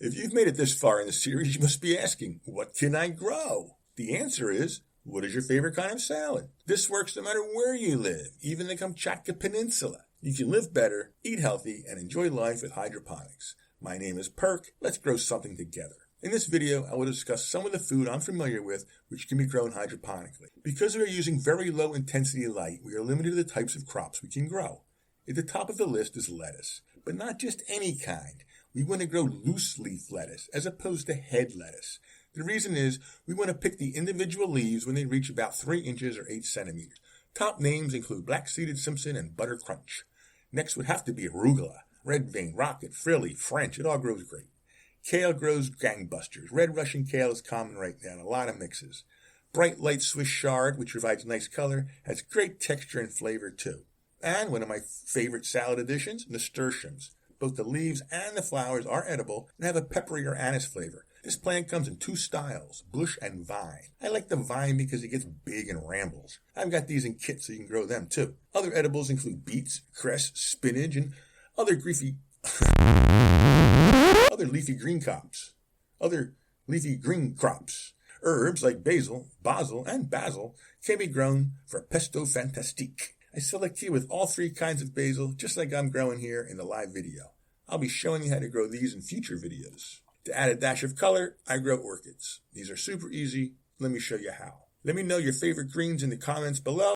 If you've made it this far in the series, you must be asking, what can I grow? The answer is, what is your favorite kind of salad? This works no matter where you live, even the Kamchatka Peninsula. You can live better, eat healthy, and enjoy life with hydroponics. My name is Perk. Let's grow something together. In this video, I will discuss some of the food I'm familiar with which can be grown hydroponically. Because we are using very low intensity light, we are limited to the types of crops we can grow. At the top of the list is lettuce, but not just any kind. We want to grow loose leaf lettuce as opposed to head lettuce. The reason is we want to pick the individual leaves when they reach about 3 inches or 8 centimeters. Top names include black-seeded Simpson and butter crunch. Next would have to be arugula, red vein, rocket, frilly, French. It all grows great. Kale grows gangbusters. Red Russian kale is common right now in a lot of mixes. Bright light Swiss chard, which provides nice color, has great texture and flavor too. And one of my favorite salad additions, nasturtiums. Both the leaves and the flowers are edible and have a peppery or anise flavor. This plant comes in 2 styles, bush and vine. I like the vine because it gets big and rambles. I've got these in kits so you can grow them too. Other edibles include beets, cress, spinach, and other leafy green crops. Herbs like basil can be grown for pesto fantastique. I select here with all 3 kinds of basil, just like I'm growing here in the live video. I'll be showing you how to grow these in future videos. To add a dash of color, I grow orchids. These are super easy. Let me show you how. Let me know your favorite greens in the comments below.